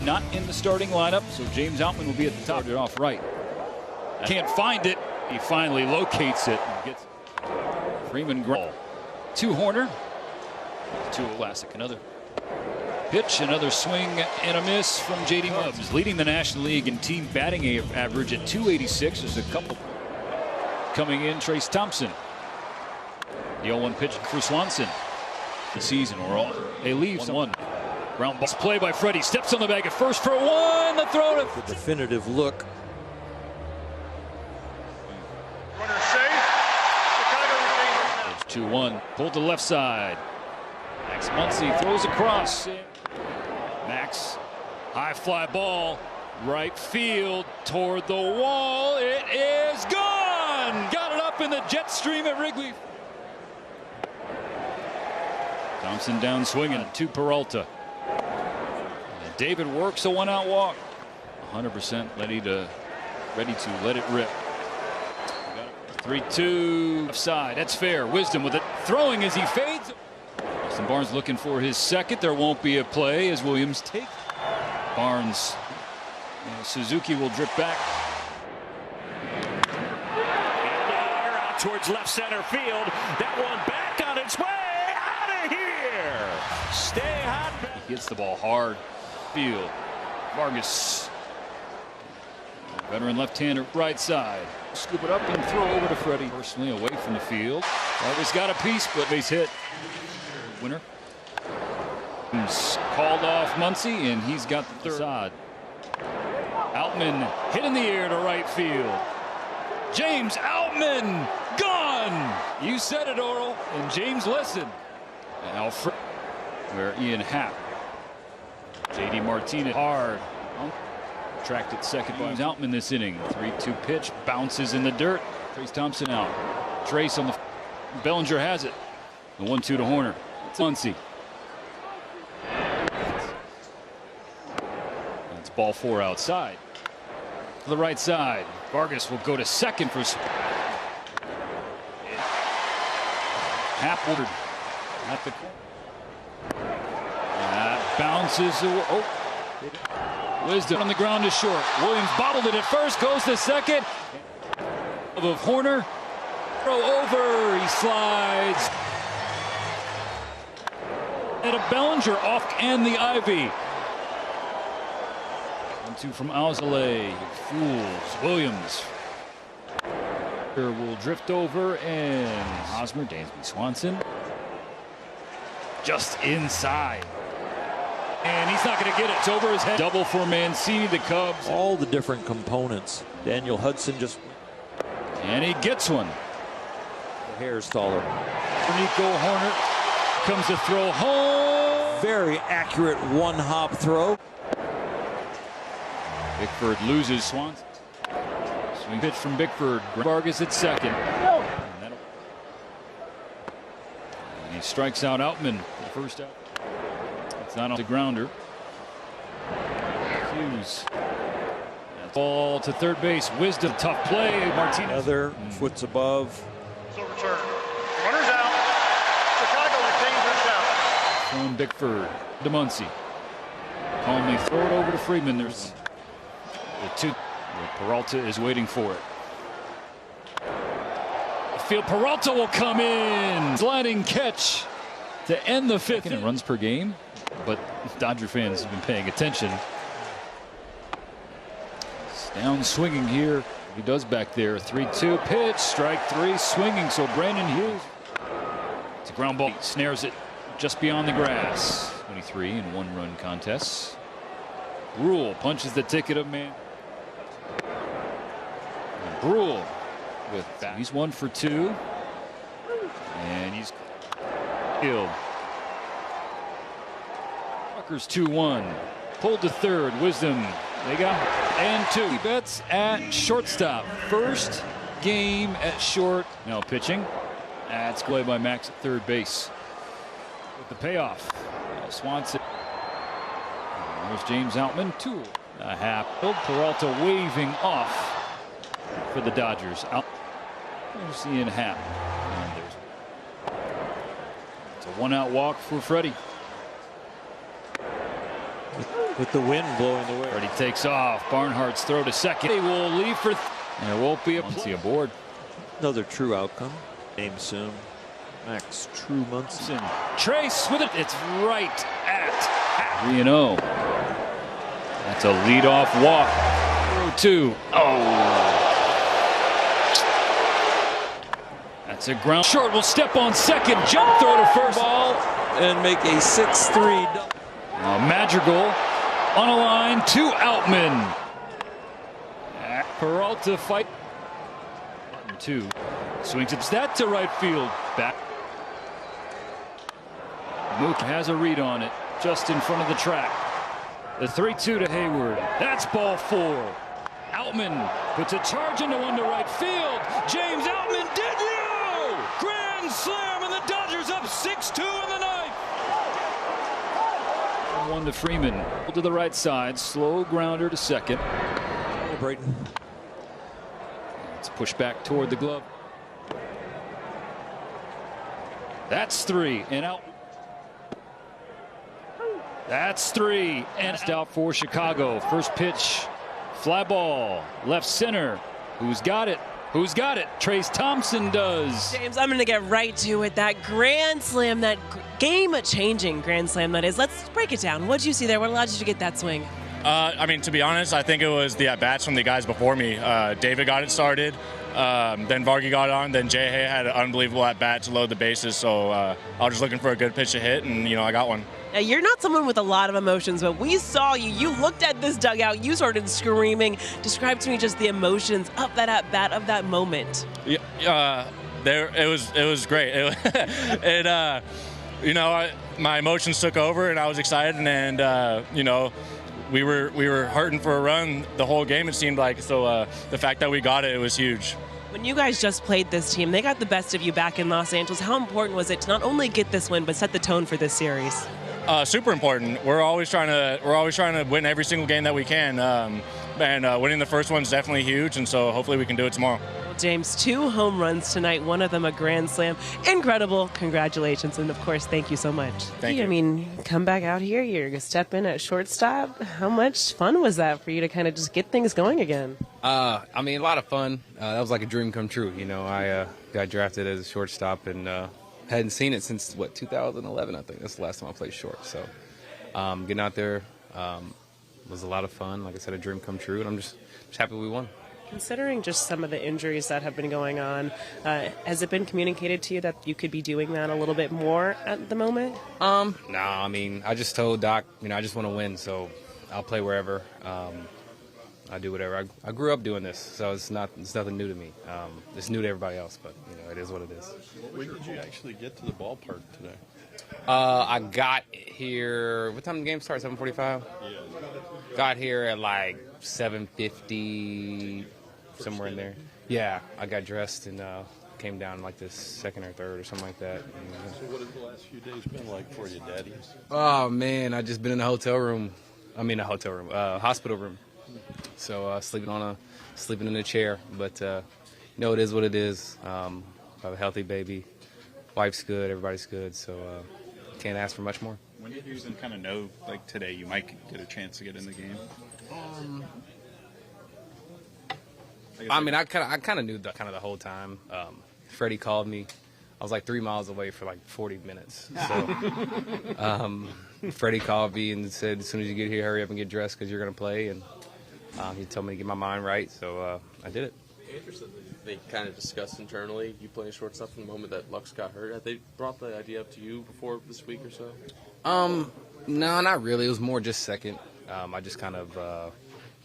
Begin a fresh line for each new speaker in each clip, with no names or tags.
not in the starting lineup, so James Outman will be at the top. Started off right. Can't find it. He finally locates it and gets Freeman. Two Horner. Two classic. Another pitch, another swing, and a miss from J.D. Mubbs. Leading the National League in team batting average at 286. There's a couple coming in. Trace Thompson. The 0-1 pitch for Swanson. The season or all. They leave 1-1. Ground ball play by Freddie. Steps on the bag at first for one. The throw to
the definitive look.
Runner safe. Chicago retains.
2-1. Pulled to the left side. Max Muncy throws across. Max, high fly ball, right field toward the wall. It is gone. Got it up in the jet stream at Wrigley. Thompson down swinging to Peralta. And David works a one-out walk. 100% ready to let it rip. 3-2 side. That's fair. Wisdom with it. Throwing as he fades. Austin Barnes looking for his second. There won't be a play as Williams takes. Barnes. Suzuki will drip back.
Out towards left center field. That one back on its way. Out of here. Stay hot.
He hits the ball hard. Field. Vargas. Veteran left-hander right side. Scoop it up and throw over to Freddie. Personally away from the field. Vargas got a piece, but base hit. Winner. He's called off Muncy, and he's got the third. Side. Outman hit in the air to right field. James Outman gone. You said it, Oral, and James listened. Alfred, where Ian Happ. J.D. Martinez hard. Tracked at second by Outman this inning. 3-2 pitch bounces in the dirt. Trace Thompson out. Trace on the. Bellinger has it. The 1-2 to Horner. It's Muncy. It's ball 4 outside. To the right side. Vargas will go to second for. Happ ordered at the corner. That bounces away. Oh. Wisdom on the ground is short. Williams bobbled it at first, goes to second. Of Horner. Throw over. He slides. And a Bellinger off and the Ivy. 1-2 from Alzolay. Fools. Williams. Will drift over and Hosmer, Dansby Swanson. Just inside. And he's not going to get it. It's over his head. Double for Mancini, the Cubs.
All the different components. Daniel Hudson just.
And he gets one.
The hair's taller.
Nico Horner comes to throw home.
Very accurate one-hop throw.
Bickford loses Swanson. Swing pitch from Bickford. Vargas at second. And he strikes out Outman for the first out. It's not on the grounder. Hughes. Ball to third base. Wisdom, tough play. Martinez.
Another foot's above.
So return. Runners out. Chicago retains their count.
From Bickford to Muncy. Calmly throw it over to Freeman. There's the 2. Peralta is waiting for it. Field Peralta will come in. Sliding catch to end the 5th. And runs per game, but Dodger fans have been paying attention. It's down swinging here. He does back there. 3-2 pitch. Strike 3 swinging. So Brandon Hughes. It's a ground ball. Snares it just beyond the grass. 23 in 1-run contests. Brule punches the ticket of man. Brule with back. He's 1 for 2. And he's killed. Rutgers 2-1. Pulled to third. Wisdom. They got and 2. He bets at shortstop. First game at short. Now pitching. That's play by Max at third base. With the payoff. Swanson. There's James Outman. 2. A half. Peralta waving off for the Dodgers. Out. There's Ian Happ. And it's a one-out walk for Freddie.
with the wind blowing the way.
Already takes off. Barnhart's throw to second. He will leave for and it won't be a Muncy aboard.
Another true outcome. Name soon. Max True Munson.
Trace with it. It's right at 3-0. That's a leadoff walk. Throw 2. Oh. That's a ground. Short will step on second. Jump throw to first.
Ball and make a 6-3.
Madrigal on a line to Outman. Peralta fight. 2. Swings it that to right field. Back. Mook has a read on it just in front of the track. The 3-2 to Hayward. That's ball 4. Outman puts a charge into one to right field. James Outman, did you? Grand slam, and the Dodgers up 6-2 in the ninth. 1 to Freeman to the right side. Slow grounder to second.
Celebrating.
It's pushed back toward the glove. That's 3 and out. That's 3 and out for Chicago. First pitch, fly ball, left center. Who's got it? Who's got it? Trace Thompson does.
James, I'm going to get right to it. That grand slam, that game-changing grand slam that is. Let's break it down. What did you see there? What allowed you to get that swing?
I mean, to be honest, I think it was the at-bats from the guys before me. David got it started, then Vargy got on, then Jay Hay had an unbelievable at-bat to load the bases, so I was just looking for a good pitch to hit, and, I got one.
Now, you're not someone with a lot of emotions, but we saw you. You looked at this dugout. You started screaming. Describe to me just the emotions of that at-bat, of that moment.
Yeah, it was great. My emotions took over, and I was excited, and, we were hurting for a run the whole game, it seemed like. So the fact that we got it was huge.
When you guys just played this team, they got the best of you back in Los Angeles. How important was it to not only get this win, but set the tone for this series?
Super important. We're always trying to win every single game that we can, and winning the first one's definitely huge. And so hopefully we can do it tomorrow.
James, 2 home runs tonight, one of them a grand slam. Incredible. Congratulations. And, of course, thank you so much.
Thank you.
I mean, come back out here. You're going to step in at shortstop. How much fun was that for you to kind of just get things going again?
A lot of fun. That was like a dream come true. I got drafted as a shortstop and hadn't seen it since, 2011, I think. That's the last time I played short. So getting out there was a lot of fun. Like I said, a dream come true. And I'm just happy we won.
Considering just some of the injuries that have been going on, has it been communicated to you that you could be doing that a little bit more at the moment?
No, I just told Doc, I just want to win, so I'll play wherever. I do whatever. I grew up doing this, so it's nothing new to me. It's new to everybody else, but it is what it is.
When did you actually get to the ballpark today?
I got here. What time did the game start? 7:45.
Yeah.
Got here at like 7:50. Somewhere in there. Yeah, I got dressed and came down like the second or third or something like that.
So what has the last few days been like for you, Daddy?
Oh, man, I just been in a hotel room. Hospital room. So sleeping in a chair. But, it is what it is. I have a healthy baby. Wife's good. Everybody's good. So can't ask for much more.
When did you even kind of know, like today, you might get a chance to get in the game?
I kind of knew the whole time. Freddie called me. I was like 3 miles away for like 40 minutes. So Freddie called me and said, as soon as you get here, hurry up and get dressed because you're going to play. And he told me to get my mind right, so I did it.
Interesting. They kind of discussed internally you playing shortstop from the moment that Lux got hurt. Have they brought the idea up to you before this week or so?
No, not really. It was more just second. I just kind of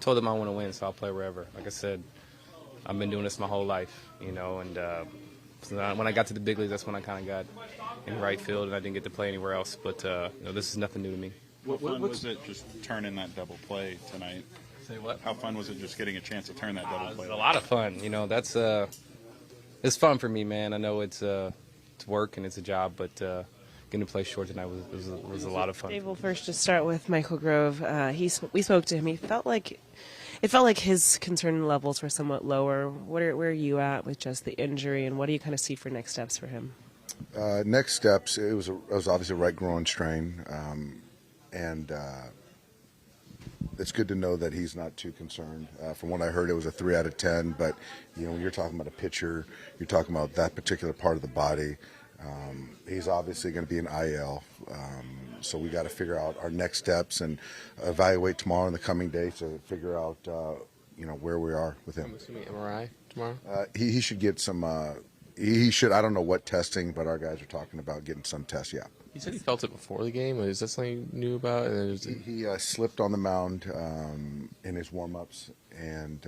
told them I want to win, so I'll play wherever. Like I said, I've been doing this my whole life, and so when I got to the big leagues, that's when I kind of got in right field, and I didn't get to play anywhere else. But this is nothing new to me.
What fun was it just turning that double play tonight?
Say what?
How fun was it just getting a chance to turn that double play?
It was a lot of fun. That's it's fun for me, man. I know it's work and it's a job, but getting to play short tonight was a lot of fun.
Dave, we'll first just start with Michael Grove. We spoke to him. It felt like his concern levels were somewhat lower. Where are you at with just the injury, and what do you kind of see for next steps for him?
Next steps, it was obviously a right groin strain, it's good to know that he's not too concerned. From what I heard, it was a 3 out of 10. But when you're talking about a pitcher, you're talking about that particular part of the body. He's obviously going to be an IL, so we got to figure out our next steps and evaluate tomorrow in the coming days to figure out where we are with him.
I'm assuming MRI tomorrow.
He should get some. He should. I don't know what testing, but our guys are talking about getting some tests. Yeah.
He said he felt it before the game. Is that something you knew about?
He slipped on the mound in his warm-ups and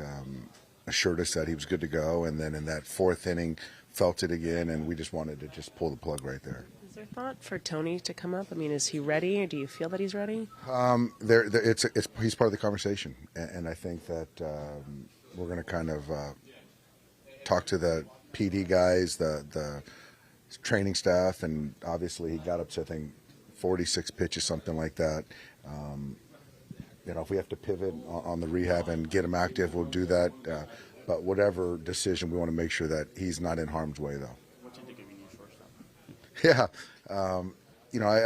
assured us that he was good to go. And then in that 4th inning, felt it again, and we just wanted to just pull the plug right there.
Is there thought for Tony to come up? I mean, is he ready, or do you feel that he's ready?
He's part of the conversation, and I think that we're going to kind of talk to the PD guys, the training staff, and obviously he got up to, I think, 46 pitches, something like that. If we have to pivot on the rehab and get him active, we'll do that. But whatever decision, we want to make sure that he's not in harm's way, though.
What's he thinking of you shortstop?
Yeah.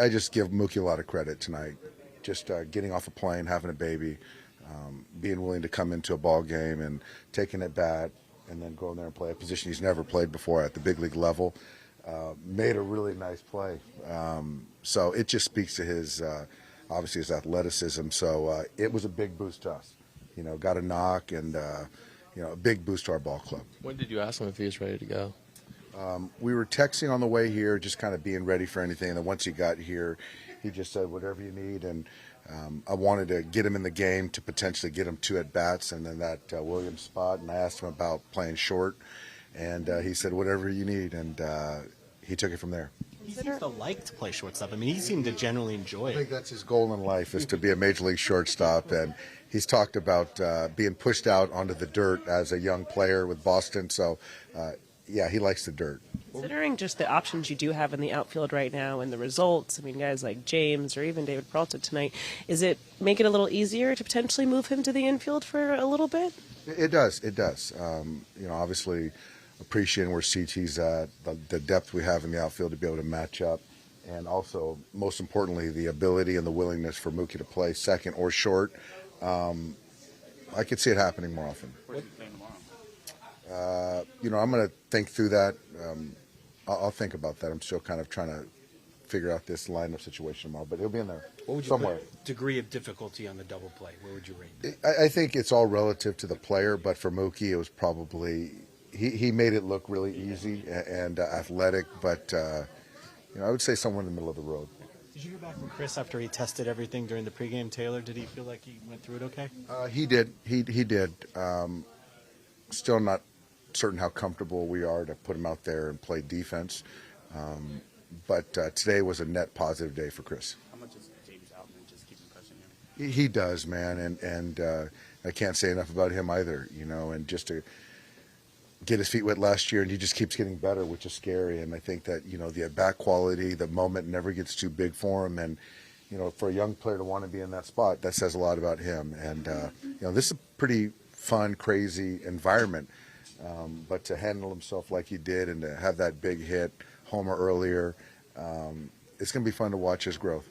I just give Mookie a lot of credit tonight. Just getting off a plane, having a baby, being willing to come into a ball game and taking at bat and then going there and play a position he's never played before at the big league level. Made a really nice play. So it just speaks to his, obviously, his athleticism. So it was a big boost to us. Got a knock and, a big boost to our ball club.
When did you ask him if he was ready to go?
We were texting on the way here, just kind of being ready for anything. And then once he got here, he just said, whatever you need. And I wanted to get him in the game to potentially get him 2 at-bats and then that Williams spot. And I asked him about playing short. And he said, whatever you need. And he took it from there.
He seems to like to play shortstop. I mean, he seemed to generally enjoy it.
I think that's his goal in life, is to be a major league shortstop. And he's talked about being pushed out onto the dirt as a young player with Boston. So, yeah, he likes the dirt.
Considering just the options you do have in the outfield right now and the results, I mean, guys like James or even David Peralta tonight, is it make it a little easier to potentially move him to the infield for a little bit?
It does. It does. Obviously appreciating where CT's at, the depth we have in the outfield to be able to match up, and also, most importantly, the ability and the willingness for Mookie to play second or short. I could see it happening more often.
Where's he playing tomorrow?
I'm going to think through that. I'll think about that. I'm still kind of trying to figure out this lineup situation tomorrow, but he'll be in there
What would you
somewhere.
put degree of difficulty on the double play? Where would you rate it?
I think it's all relative to the player, but for Mookie, it was probably he made it look really easy and athletic, but I would say somewhere in the middle of the road.
Did you hear back from Chris after he tested everything during the pregame? Taylor, did he feel like he went through it okay?
He did. He did. Still not certain how comfortable we are to put him out there and play defense. But today was a net positive day for Chris.
How much does James Outman just keep impressing you?
He does, man, and I can't say enough about him either. And just to get his feet wet last year, and he just keeps getting better, which is scary. And I think that the at-bat quality, the moment never gets too big for him, and for a young player to want to be in that spot, that says a lot about him. And this is a pretty fun, crazy environment, but to handle himself like he did and to have that big hit, homer earlier, it's going to be fun to watch his growth.